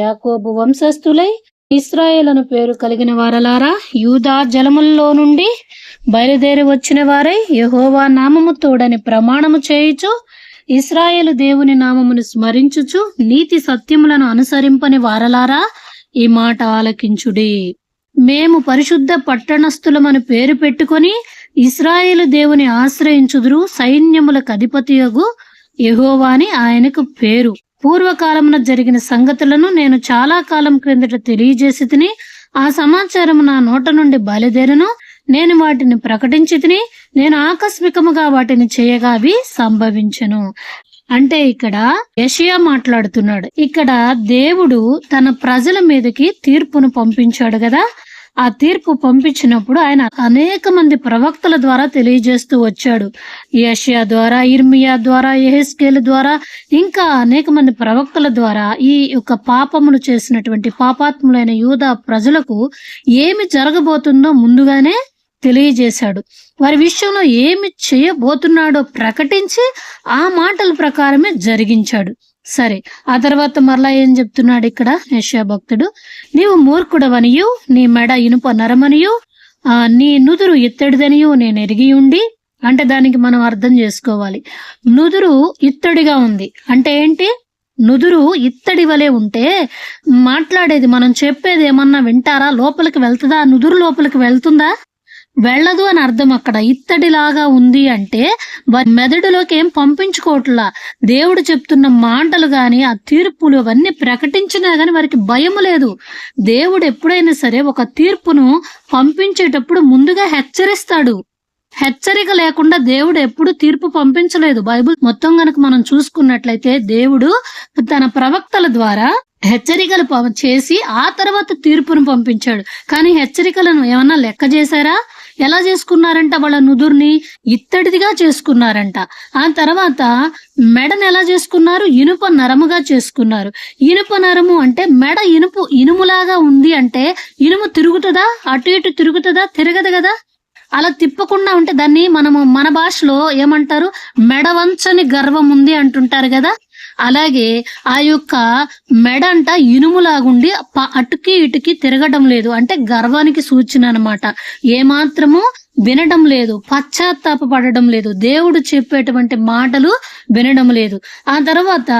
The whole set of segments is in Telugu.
యాకోబు వంశస్థులై ఇశ్రాయేలు పేరు కలిగిన వారలారా, యూదా జలముల్లో నుండి బయలుదేరి వచ్చిన వారై యెహోవా నామము తోడని ప్రమాణము చేయుచు ఇశ్రాయేలు దేవుని నామమును స్మరించుచు నీతి సత్యములను అనుసరింపని వారలారా, ఈ మాట ఆలకించుడి. మేము పరిశుద్ధ పట్టణస్థులమని పేరు పెట్టుకొని ఇశ్రాయేలు దేవుని ఆశ్రయించుదురు, సైన్యములకు అధిపతియగు యెహోవా అని ఆయనకు పేరు. పూర్వకాలమున జరిగిన సంగతులను నేను చాలా కాలం క్రిందట తెలియజేసి తిని, ఆ సమాచారము నా నోట నుండి బయలుదేరను. నేను వాటిని ప్రకటించి తిని, నేను ఆకస్మికముగా వాటిని చేయగా అవి సంభవించెను. అంటే ఇక్కడ యెషయా మాట్లాడుతున్నాడు. ఇక్కడ దేవుడు తన ప్రజల మీదకి తీర్పును పంపించాడు కదా. ఆ తీర్పు పంపించినప్పుడు ఆయన అనేక మంది ప్రవక్తల ద్వారా తెలియజేస్తూ వచ్చాడు. యెషయా ద్వారా, ఇర్మియా ద్వారా, యెహెజ్కేలు ద్వారా, ఇంకా అనేక మంది ప్రవక్తల ద్వారా ఈ యొక్క పాపములు చేసినటువంటి పాపాత్ములైన యూదా ప్రజలకు ఏమి జరగబోతుందో ముందుగానే తెలియజేశాడు. వారి విషయంలో ఏమి చేయబోతున్నాడో ప్రకటించి ఆ మాటల ప్రకారమే జరిగించాడు. సరే, ఆ తర్వాత మరలా ఏం చెప్తున్నాడు ఇక్కడ యెషయా భక్తుడు? నీవు మూర్ఖుడవనియు, నీ మెడ ఇనుప నరమనియు, నీ నుదురు ఇత్తడిదనియు నేను ఎరిగి ఉండి. అంటే దానికి మనం అర్థం చేసుకోవాలి. నుదురు ఇత్తడిగా ఉంది అంటే ఏంటి? నుదురు ఇత్తడి వలె ఉంటే మాట్లాడేది, మనం చెప్పేది ఏమన్నా వింటారా? లోపలికి వెళ్తుందా? నుదురు లోపలికి వెళ్తుందా? వెళ్ళదు అని అర్థం. అక్కడ ఇత్తడిలాగా ఉంది అంటే మెదడులోకి ఏం పంపించుకోవట్లా. దేవుడు చెప్తున్న మాటలు గాని, ఆ తీర్పులు అవన్నీ ప్రకటించినా గాని వారికి భయం లేదు. దేవుడు ఎప్పుడైనా సరే ఒక తీర్పును పంపించేటప్పుడు ముందుగా హెచ్చరిస్తాడు. హెచ్చరిక లేకుండా దేవుడు ఎప్పుడు తీర్పు పంపించలేదు. బైబిల్ మొత్తం గనక మనం చూసుకున్నట్లయితే దేవుడు తన ప్రవక్తల ద్వారా హెచ్చరికలు చేసి ఆ తర్వాత తీర్పును పంపించాడు. కానీ హెచ్చరికలను ఏమన్నా లెక్క చేశారా? ఎలా చేసుకున్నారంట? వాళ్ళ నుదుర్ని ఇత్తడిదిగా చేసుకున్నారంట. ఆ తర్వాత మెడను ఎలా చేసుకున్నారు? ఇనుప నరముగా చేసుకున్నారు. ఇనుప నరము అంటే మెడ ఇనుములాగా ఉంది అంటే ఇనుము తిరుగుతుందా? అటు ఇటు తిరుగుతుందా? తిరగదు కదా. అలా తిప్పకుండా ఉంటే దాన్ని మనము మన భాషలో ఏమంటారు? మెడవంచని గర్వం ఉంది అంటుంటారు కదా. అలాగే ఆ యొక్క మెడ అంట ఇనుములాగుండి అటుకి ఇటుకి తిరగడం లేదు అంటే గర్వానికి సూచన అన్నమాట. ఏమాత్రము వినడం లేదు, పశ్చాత్తాపడడం లేదు, దేవుడు చెప్పేటువంటి మాటలు వినడం లేదు. ఆ తర్వాత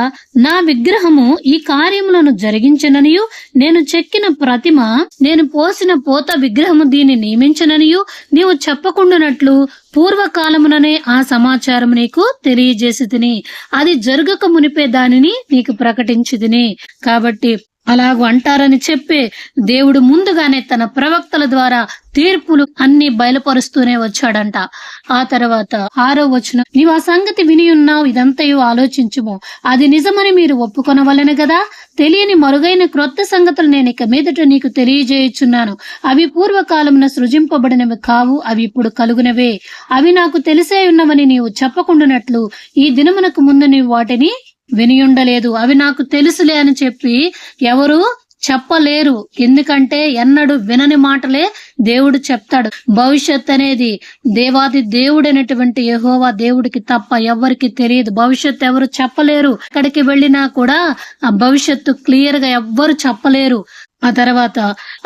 నా విగ్రహము ఈ కార్యములను జరిగించననియు, నేను చెక్కిన ప్రతిమ, నేను పోసిన పోత విగ్రహము దీన్ని నియమించననియు నీవు చెప్పకుండానట్లు పూర్వకాలముననే ఆ సమాచారం నీకు తెలియజేసి తిని, అది జరగక మునిపే దానిని నీకు ప్రకటించి తిని. కాబట్టి అలాగూ అంటారని చెప్పే దేవుడు ముందుగానే తన ప్రవక్తల ద్వారా తీర్పులు అన్ని బయలుపరుస్తూనే వచ్చాడంట. ఆ తర్వాత 6వ వచనం, నీవు ఆ సంగతి విని ఉన్నావు, ఇదంతయు ఆలోచించుము, అది నిజమని మీరు ఒప్పుకొనవలెను కదా. తెలియని మరుగైన క్రొత్త సంగతులు నేను ఇక మీదట నీకు తెలియజేయుచున్నాను. అవి పూర్వకాలమున సృజింపబడినవి కావు, అవి ఇప్పుడు కలుగునవే. అవి నాకు తెలిసే ఉన్నవని నీవు చెప్పకుండానట్లు ఈ దినమునకు ముందు నీవు వాటిని వినియుండలేదు. అవి నాకు తెలుసులే అని చెప్పి ఎవరు చెప్పలేరు. ఎందుకంటే ఎన్నడూ వినని మాటలే దేవుడు చెప్తాడు. భవిష్యత్ అనేది దేవాది దేవుడైనటువంటి యెహోవా దేవుడికి తప్ప ఎవరికి తెలియదు. భవిష్యత్ ఎవరు చెప్పలేరు. ఎక్కడికి వెళ్ళినా కూడా ఆ భవిష్యత్తు క్లియర్ గా ఎవ్వరు చెప్పలేరు. ఆ తర్వాత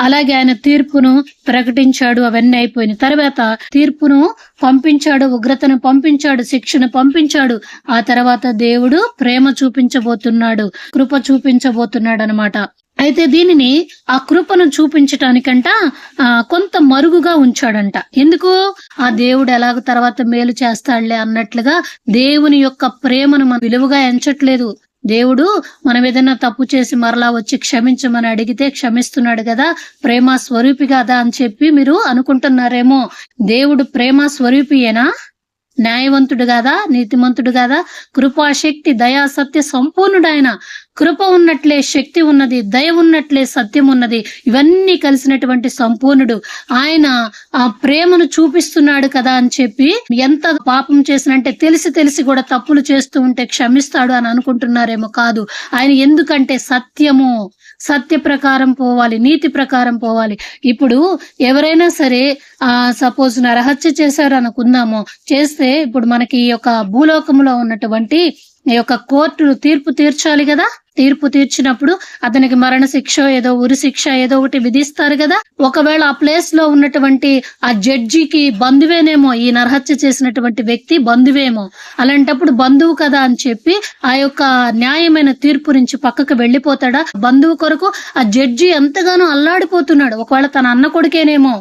అలాగే ఆయన తీర్పును ప్రకటించాడు. అవన్నీ అయిపోయిన తర్వాత తీర్పును పంపించాడు, ఉగ్రతను పంపించాడు, శిక్షను పంపించాడు. ఆ తర్వాత దేవుడు ప్రేమ చూపించబోతున్నాడు, కృప చూపించబోతున్నాడు అన్నమాట. అయితే దీనిని ఆ కృపను చూపించటానికంట కొంత మరుగుగా ఉంచాడంట. ఎందుకు? ఆ దేవుడు ఎలాగ తర్వాత మేలు చేస్తాడులే అన్నట్లుగా దేవుని యొక్క ప్రేమను మనం విలువగా ఎంచట్లేదు. దేవుడు మనం ఏదైనా తప్పు చేసి మరలా వచ్చి క్షమించమని అడిగితే క్షమిస్తున్నాడు కదా, ప్రేమ స్వరూపి కదా అని చెప్పి మీరు అనుకుంటున్నారేమో. దేవుడు ప్రేమ స్వరూపియేనా? న్యాయవంతుడు కాదా? నీతిమంతుడు కాదా? కృపాశక్తి దయా సత్య సంపూర్ణుడు ఆయన. కృప ఉన్నట్లే శక్తి ఉన్నది, దయ ఉన్నట్లే సత్యం ఉన్నది, ఇవన్నీ కలిసినటువంటి సంపూర్ణుడు ఆయన. ఆ ప్రేమను చూపిస్తున్నాడు కదా అని చెప్పి ఎంత పాపం చేసినంటే తెలిసి కూడా తప్పులు చేస్తూ ఉంటే క్షమిస్తాడు అని అనుకుంటున్నారేమో. కాదు, ఆయన ఎందుకంటే సత్యము, సత్య ప్రకారం పోవాలి, నీతి ప్రకారం పోవాలి. ఇప్పుడు ఎవరైనా సరే సపోజ్ నరహత్య చేశారు అనుకుందాము, చేస్తే ఇప్పుడు మనకి ఈ యొక్క భూలోకంలో ఉన్నటువంటి ఈ యొక్క కోర్టులు తీర్పు తీర్చాలి కదా. తీర్పు తీర్చినప్పుడు అతనికి మరణ శిక్ష ఏదో ఉరి శిక్ష ఏదో ఒకటి విధిస్తారు కదా. ఒకవేళ ఆ ప్లేస్ లో ఉన్నటువంటి ఆ జడ్జికి బంధువేనేమో, ఈ నరహత్య చేసినటువంటి వ్యక్తి బంధువేమో. అలాంటప్పుడు బంధువు కదా అని చెప్పి ఆ యొక్క న్యాయమైన తీర్పు నుంచి పక్కకు వెళ్ళిపోతాడా? బంధువు కొరకు ఆ జడ్జి ఎంతగానో అల్లాడిపోతున్నాడు. ఒకవేళ తన అన్న కొడుకేనేమో,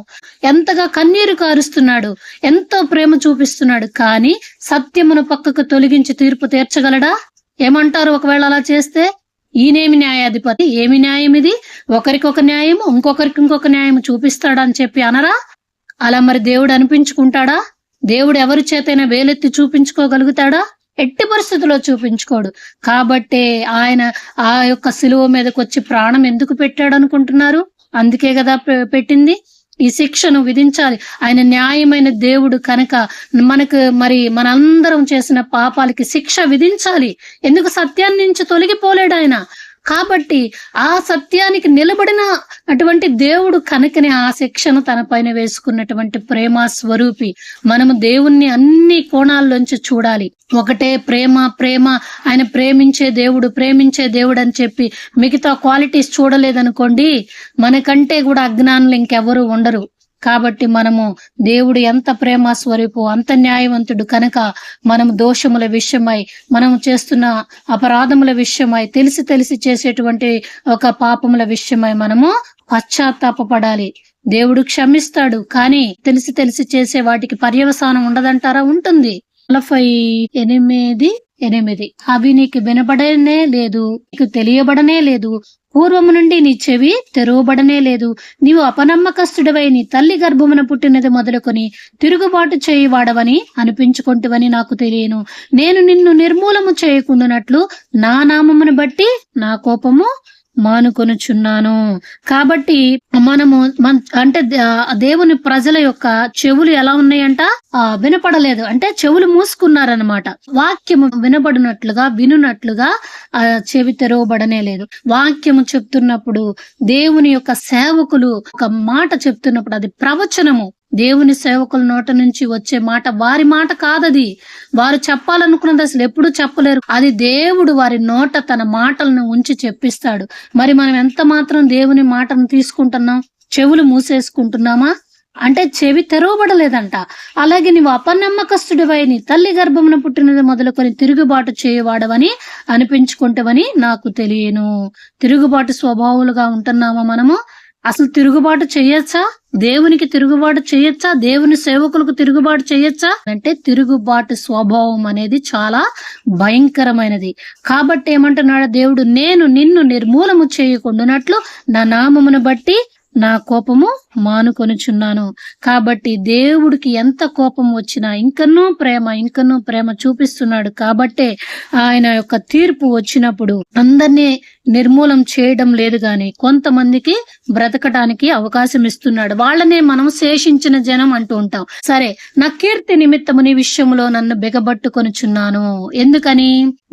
ఎంతగా కన్నీరు కారుస్తున్నాడు, ఎంతో ప్రేమ చూపిస్తున్నాడు. కానీ సత్యమును పక్కకు తొలగించి తీర్పు తీర్చగలడా? ఏమంటారు ఒకవేళ అలా చేస్తే? ఈయనేమి న్యాయాధిపతి, ఏమి న్యాయం ఇది? ఒకరికి ఒక న్యాయము, ఇంకొకరికి ఇంకొక న్యాయం చూపిస్తాడా అని చెప్పి అనరా? అలా మరి దేవుడు అనిపించుకుంటాడా? దేవుడు ఎవరి చేతైనా వేలెత్తి చూపించుకోగలుగుతాడా? ఎట్టి పరిస్థితుల్లో చూపించుకోడు. కాబట్టే ఆయన ఆ యొక్క సిలువ మీదకి వచ్చి ప్రాణం ఎందుకు పెట్టాడు అనుకుంటున్నారు? అందుకే కదా పెట్టింది. ఈ శిక్షను విధించాలి. ఆయన న్యాయమైన దేవుడు కనుక మనకు మరి మనందరం చేసిన పాపాలకి శిక్ష విధించాలి. ఎందుకు? సత్యాన్ని నుంచి తొలగిపోలేడు ఆయన. కాబట్టి ఆ సత్యానికి నిలబడిన అటువంటి దేవుడు కనుకనే ఆ శిక్షను తన పైన వేసుకున్నటువంటి ప్రేమ స్వరూపి. మనము దేవుణ్ణి అన్ని కోణాల్లోంచి చూడాలి. ఒకటే ప్రేమ ప్రేమ, ఆయన ప్రేమించే దేవుడు అని చెప్పి మిగతా క్వాలిటీస్ చూడలేదనుకోండి, మనకంటే కూడా అజ్ఞానులు ఇంకెవరు ఉండరు. కాబట్టి మనము దేవుడు ఎంత ప్రేమ స్వరూపు, అంత న్యాయవంతుడు కనుక మనము దోషముల విషయమై, మనము చేస్తున్న అపరాధముల విషయమై, తెలిసి చేసేటువంటి ఒక పాపముల విషయమై మనము పశ్చాత్తాపపడాలి. దేవుడు క్షమిస్తాడు. కానీ తెలిసి చేసే వాటికి పర్యవసానం ఉండదంటారా? ఉంటుంది. 48:8 అవి నీకు వినబడనే లేదు, నీకు తెలియబడనే లేదు, పూర్వము నుండి నీ చెవి తెరవబడనే లేదు. నీవు అపనమ్మకస్తుడివై నీ తల్లి గర్భమున పుట్టినది మొదలుకొని తిరుగుబాటు చేయువాడవని అనిపించుకుంటువని నాకు తెలియను. నేను నిన్ను నిర్మూలము చేయకుండానట్లు నా నామమును బట్టి నా కోపము మానుకొనుచున్నాను. కాబట్టి మనము అంటే దేవుని ప్రజల యొక్క చెవులు ఎలా ఉన్నాయంట? వినపడలేదు, అంటే చెవులు మూసుకున్నారనమాట. వాక్యము వినున్నట్లుగా ఆ చెవి తెరవబడనే లేదు. వాక్యము చెప్తున్నప్పుడు, దేవుని యొక్క సేవకులు ఒక మాట చెప్తున్నప్పుడు అది ప్రవచనము. దేవుని సేవకుల నోట నుంచి వచ్చే మాట వారి మాట కాదది. వారు చెప్పాలనుకున్నది అసలు ఎప్పుడు చెప్పలేరు. అది దేవుడు వారి నోట తన మాటలను ఉంచి చెప్పిస్తాడు. మరి మనం ఎంత మాత్రం దేవుని మాటను తీసుకుంటున్నాం? చెవులు మూసేసుకుంటున్నామా? అంటే చెవి తెరవబడలేదంట. అలాగే నీవు అపనమ్మకస్తుడివై నీ తల్లి గర్భమున పుట్టినది మొదలుకొని తిరుగుబాటు చేయవాడవని అనిపించుకుంటావని నాకు తెలియను. తిరుగుబాటు స్వభావాలుగా ఉంటున్నామా మనము? అసలు తిరుగుబాటు చేయొచ్చా? దేవునికి తిరుగుబాటు చేయొచ్చా? దేవుని సేవకులకు తిరుగుబాటు చేయొచ్చా? అంటే తిరుగుబాటు స్వభావం అనేది చాలా భయంకరమైనది. కాబట్టి ఏమంటున్నాడు దేవుడు? నేను నిన్ను నిర్మూలము చేయకుండానట్లు నా నామమును బట్టి నా కోపము మానుకొనుచున్నాను. కాబట్టి దేవుడికి ఎంత కోపం వచ్చినా ఇంకనూ ప్రేమ చూపిస్తున్నాడు. కాబట్టే ఆయన యొక్క తీర్పు వచ్చినప్పుడు అందరినీ నిర్మూలం చేయడం లేదు, గాని కొంతమందికి బ్రతకడానికి అవకాశం ఇస్తున్నాడు. వాళ్ళనే మనం శేషించిన జనం అంటూ ఉంటాం. సరే, నా కీర్తి నిమిత్తము నీ విషయంలో నన్ను బిగబట్టుకొనుచున్నాను. ఎందుకని?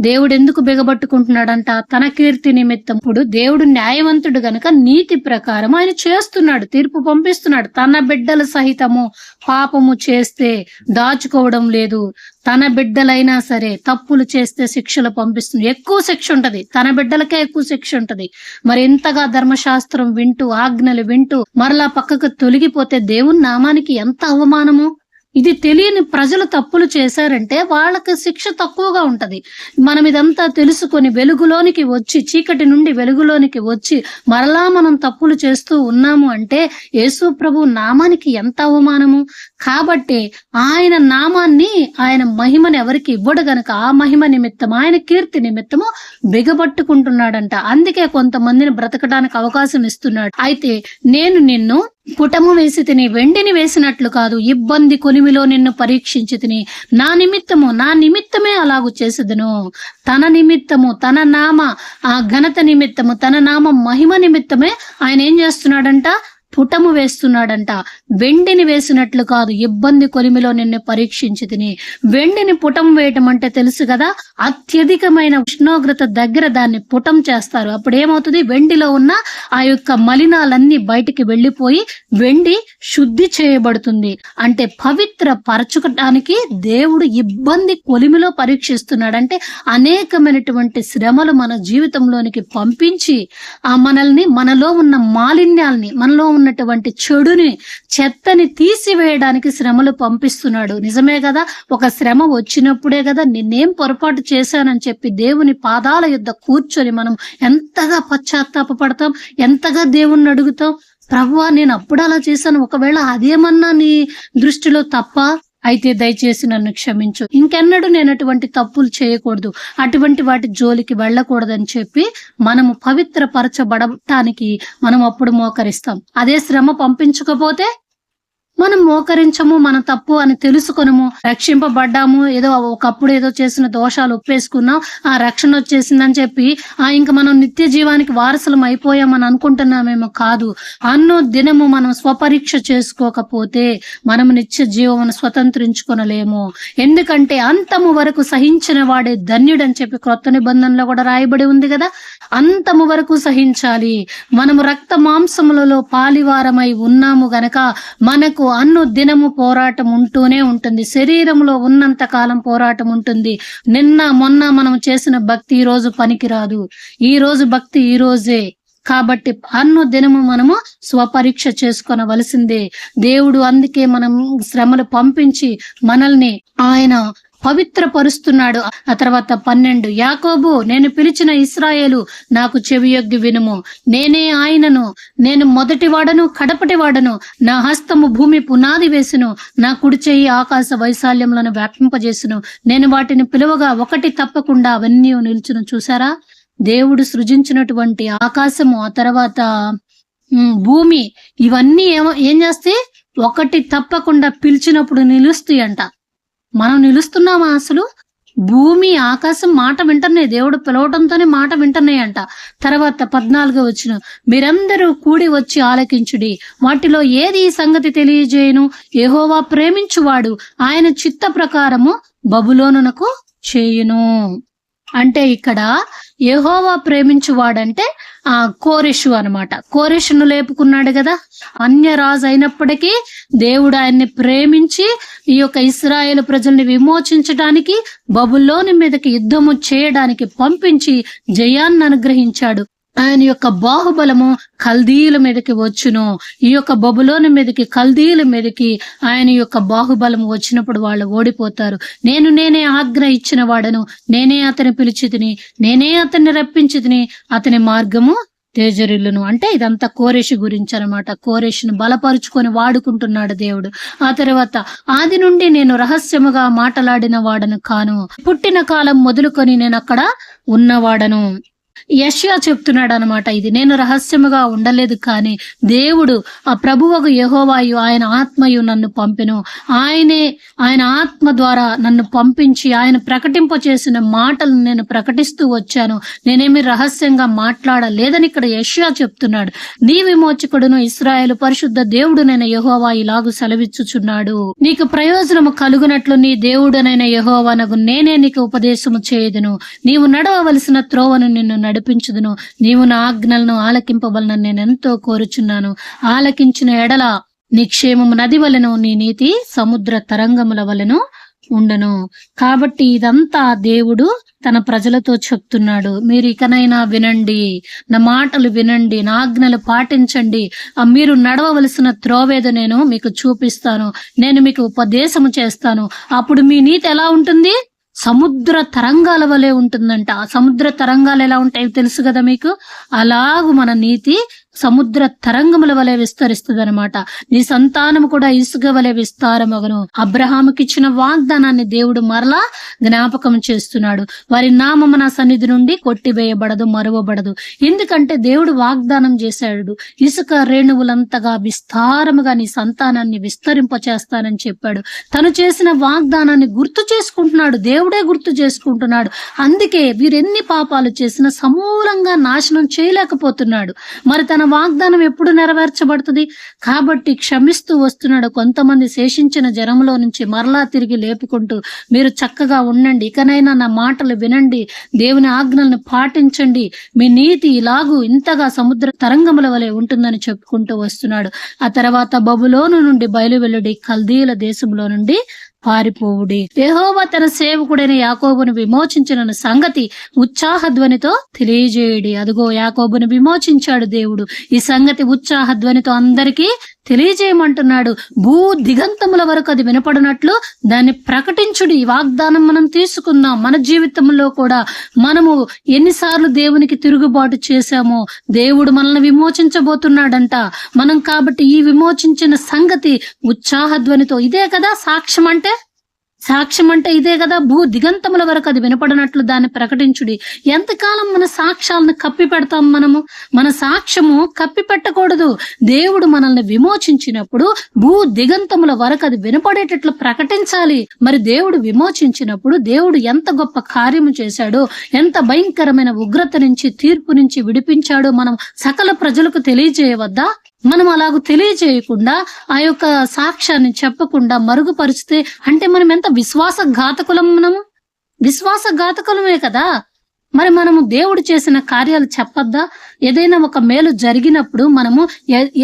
దేవుడు ఎందుకు బిగబట్టుకుంటున్నాడంట? తన కీర్తి నిమిత్తం. ఇప్పుడు దేవుడు న్యాయవంతుడు గనక నీతి ప్రకారం ఆయన చేస్తున్నాడు, తీర్పు పంపిస్తున్నాడు. తన బిడ్డల సహితము పాపము చేస్తే దాచుకోవడం లేదు. తన బిడ్డలైనా సరే తప్పులు చేస్తే శిక్షలు పంపిస్తుంది. ఎక్కువ శిక్ష ఉంటది, తన బిడ్డలకే ఎక్కువ శిక్ష ఉంటది. మరి ఇంతగా ధర్మశాస్త్రం వింటూ, ఆజ్ఞలు వింటూ మరలా పక్కకు తొలగిపోతే దేవుని నామానికి ఎంత అవమానము. ఇది తెలియని ప్రజలు తప్పులు చేశారంటే వాళ్ళకి శిక్ష తక్కువగా ఉంటది. మనం ఇదంతా తెలుసుకొని వెలుగులోనికి వచ్చి, చీకటి నుండి వెలుగులోనికి వచ్చి మరలా మనం తప్పులు చేస్తూ ఉన్నాము అంటే యేసు ప్రభు నామానికి ఎంత అవమానము. కాబట్టి ఆయన నామాన్ని, ఆయన మహిమను ఎవరికి ఇవ్వడు గనక ఆ మహిమ నిమిత్తం, ఆయన కీర్తి నిమిత్తము బిగబట్టుకుంటున్నాడంట. అందుకే కొంతమందిని బ్రతకడానికి అవకాశం ఇస్తున్నాడు. అయితే నేను నిన్ను పుటము వేసి తిని వెండిని వేసినట్లు కాదు, ఇబ్బంది కొలిమిలో నిన్ను పరీక్షించి తిని నా నిమిత్తమే అలాగు చేసేదను. తన నిమిత్తము, తన నామ ఆ ఘనత నిమిత్తము, తన నామ మహిమ నిమిత్తమే ఆయన ఏం చేస్తున్నాడంట? పుటము వేస్తున్నాడంట. వెండిని వేసినట్లు కాదు, ఇబ్బంది కొలిమిలో నిన్ను పరీక్షించి తిని. వెండిని పుటం వేయటం అంటే తెలుసు కదా, అత్యధికమైన ఉష్ణోగ్రత దగ్గర దాన్ని పుటం చేస్తారు. అప్పుడు ఏమవుతుంది, వెండిలో ఉన్న ఆ యొక్క మలినాలన్నీ బయటికి వెళ్ళిపోయి వెండి శుద్ధి చేయబడుతుంది. అంటే పవిత్ర పరచుకోవటానికి దేవుడు ఇబ్బంది కొలిమిలో పరీక్షిస్తున్నాడు. అంటే అనేకమైనటువంటి శ్రమలు మన జీవితంలోనికి పంపించి మనల్ని, మనలో ఉన్న మాలిన్యాల్ని, మనలో ఉన్నటువంటి చెడుని, చెత్తని తీసివేయడానికి శ్రమలు పంపిస్తున్నాడు. నిజమే కదా, ఒక శ్రమ వచ్చినప్పుడే కదా నిన్నేం పొరపాటు చేశానని చెప్పి దేవుని పాదాల యొద్ద కూర్చొని మనం ఎంతగా పశ్చాత్తాపపడతాం, ఎంతగా దేవుణ్ణి అడుగుతాం. ప్రభువా, నేను అప్పుడు అలా చేశాను, ఒకవేళ అదేమన్నా నీ దృష్టిలో తప్ప అయితే దయచేసి నన్ను క్షమించు, ఇంకెన్నడూ నేను అటువంటి తప్పులు చేయకూడదు, అటువంటి వాటి జోలికి వెళ్ళకూడదని చెప్పి మనము పవిత్రపరచబడటానికి మనం అప్పుడు మోకరిస్తాం. అదే శ్రమ పంపించకపోతే మనం మోకరించము, మన తప్పు అని తెలుసుకొనము, రక్షింపబడ్డాము, ఏదో ఒకప్పుడు ఏదో చేసిన దోషాలు ఒప్పేసుకున్నాం, ఆ రక్షణ వచ్చేసిందని చెప్పి ఇంకా మనం నిత్య జీవానికి వారసులం అయిపోయామని అనుకుంటున్నామేమో. కాదు, అన్నో దినము మనం స్వపరీక్ష చేసుకోకపోతే మనం నిత్య జీవమును స్వతంత్రించుకొనలేము. ఎందుకంటే అంతము వరకు సహించిన వాడే ధన్యుడని చెప్పి క్రొత్త నిబంధనలో కూడా రాయబడి ఉంది కదా. అంతము వరకు సహించాలి. మనము రక్త మాంసములలో పాలివారమై ఉన్నాము గనక మనకు అన్ను దినము పోరాటం ఉంటూనే ఉంటుంది. శరీరంలో ఉన్నంత కాలం పోరాటం ఉంటుంది. నిన్న మొన్న మనం చేసిన భక్తి ఈ రోజు పనికిరాదు, ఈ రోజు భక్తి ఈ రోజే. కాబట్టి అన్ను దినము మనము స్వపరీక్ష చేసుకొనవలసిందే. దేవుడు అందుకే మనం శ్రమలు పంపించి మనల్ని ఆయన పవిత్రపరుస్తున్నాడు. ఆ తర్వాత 12, యాకోబు, నేను పిలిచిన ఇశ్రాయేలు, నాకు చెవియొగ్గి వినుము. నేనే ఆయనను, నేను మొదటి వాడను కడపటి వాడను. నా హస్తము భూమి పునాది వేసును, నా కుడి చెయ్యి ఆకాశ వైశాల్యములను వ్యాపింపజేసును. నేను వాటిని పిలువగా ఒకటి తప్పకుండా అవన్నీ నిల్చును. చూసారా, దేవుడు సృజించినటువంటి ఆకాశము, ఆ తర్వాత భూమి, ఇవన్నీ ఏం చేస్తే ఒకటి తప్పకుండా పిలిచినప్పుడు నిలుస్తాయి అంట. మనం నిలుస్తున్నామా అసలు? భూమి ఆకాశం మాట వింటున్నాయి, దేవుడు పిలవడంతోనే మాట వింటున్నాయి అంట. తర్వాత 14 వచనం, మీరందరూ కూడి వచ్చి ఆలకించుడి, వాటిలో ఏది ఈ సంగతి తెలియజేయను. యెహోవా ప్రేమించువాడు ఆయన చిత్త ప్రకారము బబులోనునకు చేయును. అంటే ఇక్కడ యెహోవా ప్రేమించువాడంటే కోరెషు అన్నమాట. కోరెషును లేపుకున్నాడు కదా, అన్యరాజు అయినప్పటికీ దేవుడు ఆయన్ని ప్రేమించి ఈ యొక్క ఇశ్రాయేలు ప్రజల్ని విమోచించడానికి, బబులోను మీదకి యుద్ధము చేయడానికి పంపించి జయాన్ని అనుగ్రహించాడు. ఆయన యొక్క బాహుబలము కల్దీయుల మీదకి వచ్చును. ఈ యొక్క బబులోను మీదకి, కల్దీయుల మీదకి ఆయన యొక్క బాహుబలము వచ్చినప్పుడు వాళ్ళు ఓడిపోతారు. నేనే ఆజ్ఞ ఇచ్చిన వాడను, నేనే అతని పిలిచి తిని, నేనే అతన్ని రప్పించి తిని, అతని మార్గము తేజరిల్లును. అంటే ఇదంతా కోరెషు గురించి అనమాట. కోరెషును బలపరుచుకొని వాడుకుంటున్నాడు దేవుడు. ఆ తర్వాత, ఆది నుండి నేను రహస్యముగా మాట్లాడిన వాడను కాను, పుట్టిన కాలం మొదలుకొని నేను అక్కడ ఉన్నవాడను. యెషయా చెప్తున్నాడు అనమాట, ఇది నేను రహస్యముగా ఉండలేదు, కానీ దేవుడు ఆ ప్రభువగు యెహోవాయు ఆయన ఆత్మయు నన్ను పంపెను. ఆయన ఆత్మ ద్వారా నన్ను పంపించి ఆయన ప్రకటింప చేసిన మాటలను నేను ప్రకటిస్తూ వచ్చాను. నేనేమి రహస్యంగా మాట్లాడలేదని ఇక్కడ యెషయా చెప్తున్నాడు. నీ విమోచకుడును ఇశ్రాయేలు పరిశుద్ధ దేవుడునైన యెహోవా ఇలాగు సెలవిచ్చుచున్నాడు, నీకు ప్రయోజనము కలుగునట్లు నీ దేవుడనైన యెహోవానగు నేనే నీకు ఉపదేశము చేయుదును. నీవు నడవవలసిన త్రోవను నిన్ను నడిపించుదును. నీవు నా ఆజ్ఞలను ఆలకింపవలనని నేను ఎంతో కోరుచున్నాను. ఆలకించిన ఎడల నీ క్షేమము నది వలెను, నీ నీతి సముద్ర తరంగముల వలెను ఉండును. కాబట్టి ఇదంతా దేవుడు తన ప్రజలతో చెప్తున్నాడు. మీరు ఇకనైనా వినండి, నా మాటలు వినండి, నా ఆజ్ఞలు పాటించండి. మీరు నడవవలసిన త్రోవేదో నేను మీకు చూపిస్తాను, నేను మీకు ఉపదేశము చేస్తాను. అప్పుడు మీ నీతి ఎలా ఉంటుంది? సముద్ర తరంగాల వలె ఉంటుందంట. ఆ సముద్ర తరంగాలు ఎలా ఉంటాయి తెలుసు కదా మీకు. అలాగూ మన నీతి సముద్ర తరంగముల వలె విస్తరిస్తుంది అనమాట. నీ సంతానము కూడా ఇసుక వలె విస్తారమగును. అబ్రహాముకిచ్చిన వాగ్దానాన్ని దేవుడు మరలా జ్ఞాపకం చేస్తున్నాడు. వారి నామము నా సన్నిధి నుండి కొట్టివేయబడదు, మరువబడదు. ఎందుకంటే దేవుడు వాగ్దానం చేశాడు, ఇసుక రేణువులంతగా విస్తారముగా నీ సంతానాన్ని విస్తరింప చేస్తానని చెప్పాడు. తను చేసిన వాగ్దానాన్ని గుర్తు చేసుకుంటున్నాడు, దేవుడే గుర్తు చేసుకుంటున్నాడు. అందుకే వీరెన్ని పాపాలు చేసినా సమూలంగా నాశనం చేయలేకపోతున్నాడు. మరి తన మన వాగ్దానం ఎప్పుడు నెరవేర్చబడుతుంది? కాబట్టి క్షమిస్తూ వస్తున్నాడు. కొంతమంది శేషించిన జనంలో నుంచి మరలా తిరిగి లేపుకుంటూ, మీరు చక్కగా ఉండండి, ఇకనైనా నా మాటలు వినండి, దేవుని ఆజ్ఞలను పాటించండి, మీ నీతి ఇలాగూ ఇంతగా సముద్ర తరంగముల వలె ఉంటుందని చెప్పుకుంటూ వస్తున్నాడు. ఆ తర్వాత బబులోను నుండి బయలువెళ్ళుడి, కల్దీల దేశంలో నుండి పారిపోవుడి. యెహోవా తన సేవకుడైన యాకోబును విమోచించిన సంగతి ఉత్సాహధ్వనితో తెలియజేయుడి. అదిగో యాకోబును విమోచించాడు దేవుడు. ఈ సంగతి ఉత్సాహధ్వనితో అందరికీ తెలియజేయమంటున్నాడు. భూ దిగంతముల వరకు అది వినపడినట్లు దాన్ని ప్రకటించుడి. ఈ వాగ్దానం మనం తీసుకుందాం. మన జీవితంలో కూడా మనము ఎన్నిసార్లు దేవునికి తిరుగుబాటు చేశామో దేవుడు మనల్ని విమోచించబోతున్నాడంట. మనం కాబట్టి ఈ విమోచించిన సంగతి ఉత్సాహధ్వనితో, ఇదే కదా సాక్ష్యం అంటే. సాక్ష్యం అంటే ఇదే కదా. భూ దిగంతముల వరకు అది వినపడినట్లు దాన్ని ప్రకటించుడి. ఎంతకాలం మన సాక్ష్యాలను కప్పి పెడతాం మనము? మన సాక్ష్యము కప్పి పెట్టకూడదు. దేవుడు మనల్ని విమోచించినప్పుడు భూ దిగంతముల వరకు అది వినపడేటట్లు ప్రకటించాలి. మరి దేవుడు విమోచించినప్పుడు దేవుడు ఎంత గొప్ప కార్యము చేశాడో, ఎంత భయంకరమైన ఉగ్రత నుంచి, తీర్పు నుంచి విడిపించాడో మనం సకల ప్రజలకు తెలియజేయవద్దా? మనం అలాగూ తెలియజేయకుండా, ఆ యొక్క సాక్ష్యాన్ని చెప్పకుండా మరుగుపరిచితే అంటే మనం ఎంత విశ్వాసఘాతకులం? విశ్వాసఘాతకులమే కదా. మరి మనము దేవుడు చేసిన కార్యాలు చెప్పొద్దా? ఏదైనా ఒక మేలు జరిగినప్పుడు మనము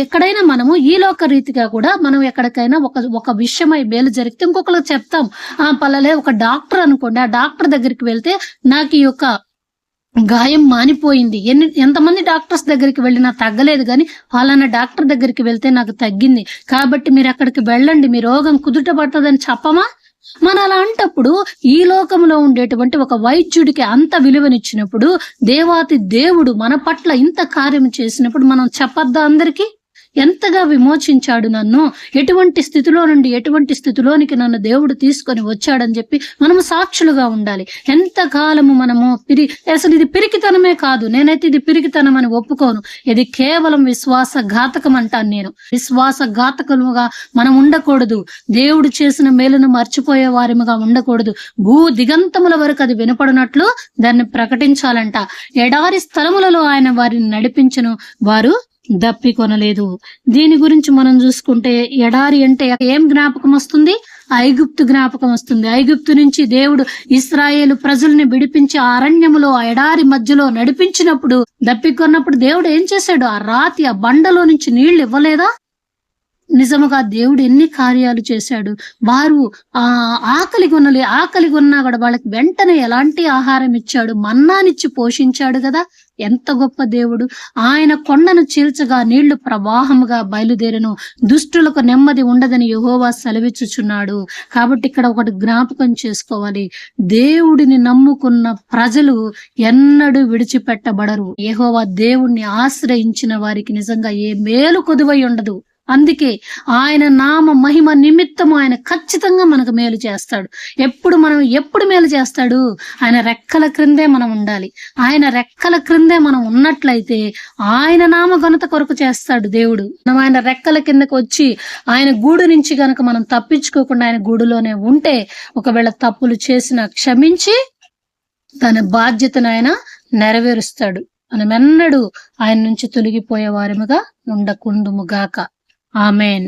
ఎక్కడైనా మనము ఈ లోక రీతిగా కూడా మనం ఎక్కడికైనా ఒక విషయమై మేలు జరిగితే ఇంకొకరికి చెప్తాం. పలాలే ఒక డాక్టర్ అనుకోండి, ఆ డాక్టర్ దగ్గరికి వెళ్తే నాకు ఈ యొక్క గాయం మానిపోయింది. ఎంతమంది డాక్టర్స్ దగ్గరికి వెళ్ళినా తగ్గలేదు, కానీ వాళ్ళన్న డాక్టర్ దగ్గరికి వెళ్తే నాకు తగ్గింది, కాబట్టి మీరు అక్కడికి వెళ్ళండి, మీ రోగం కుదుట పడుతుందని చెప్పమా? మన అలా అంటప్పుడు ఈ లోకంలో ఉండేటువంటి ఒక వైద్యుడికి అంత విలువనిచ్చినప్పుడు, దేవాతి దేవుడు మన పట్ల ఇంత కార్యం చేసినప్పుడు మనం చెప్పొద్దా అందరికీ? ఎంతగా విమోచించాడు నన్ను, ఎటువంటి స్థితిలో నుండి ఎటువంటి స్థితిలోనికి నన్ను దేవుడు తీసుకొని వచ్చాడని చెప్పి మనము సాక్షులుగా ఉండాలి. ఎంతకాలము మనము అసలు ఇది పిరికితనమే కాదు. నేనైతే ఇది పిరికితనం అని ఒప్పుకోను. ఇది కేవలం విశ్వాసఘాతకం అంటాను నేను. విశ్వాసఘాతకముగా మనం ఉండకూడదు. దేవుడు చేసిన మేలును మర్చిపోయే వారిగా ఉండకూడదు. భూ దిగంతముల వరకు అది వినపడినట్లు దాన్ని ప్రకటించాలంట. ఎడారి స్థలములలో ఆయన వారిని నడిపించును, వారు దప్పికొనలేదు. దీని గురించి మనం చూసుకుంటే, ఎడారి అంటే ఏం జ్ఞాపకం వస్తుంది? ఐగుప్తు జ్ఞాపకం వస్తుంది. ఐగుప్తు నుంచి దేవుడు ఇశ్రాయేలు ప్రజల్ని విడిపించి అరణ్యములో ఆ ఎడారి మధ్యలో నడిపించినప్పుడు, దప్పికొన్నప్పుడు దేవుడు ఏం చేశాడు? ఆ రాతి, ఆ బండలో నుంచి నీళ్లు ఇవ్వలేదా? నిజముగా దేవుడు ఎన్ని కార్యాలు చేశాడు. వారు ఆకలి కొన్నా కూడా వాళ్ళకి వెంటనే ఎలాంటి ఆహారం ఇచ్చాడు? మన్నానిచ్చి పోషించాడు కదా. ఎంత గొప్ప దేవుడు. ఆయన కొండను చీల్చగా నీళ్లు ప్రవాహముగా బయలుదేరను, దుష్టులకు నెమ్మది ఉండదని యెహోవా సెలవిచ్చుచున్నాడు. కాబట్టి ఇక్కడ ఒకటి జ్ఞాపకం చేసుకోవాలి, దేవుడిని నమ్ముకున్న ప్రజలు ఎన్నడూ విడిచిపెట్టబడరు. యెహోవా దేవుణ్ణి ఆశ్రయించిన వారికి నిజంగా ఏ మేలు కొదువై ఉండదు. అందుకే ఆయన నామ మహిమ నిమిత్తము ఆయన ఖచ్చితంగా మనకు మేలు చేస్తాడు. ఎప్పుడు మేలు చేస్తాడు? ఆయన రెక్కల క్రిందే మనం ఉండాలి. ఆయన రెక్కల క్రిందే మనం ఉన్నట్లయితే ఆయన నామ ఘనత కొరకు చేస్తాడు దేవుడు. మనం ఆయన రెక్కల కిందకు వచ్చి ఆయన గూడు నుంచి గనక మనం తప్పించుకోకుండా ఆయన గూడులోనే ఉంటే, ఒకవేళ తప్పులు చేసినా క్షమించి తన బాధ్యతను ఆయన నెరవేరుస్తాడు. మనమెన్నడూ ఆయన నుంచి తొలగిపోయే వారిముగా ఉండకుందుము గాక. ఆమెన్.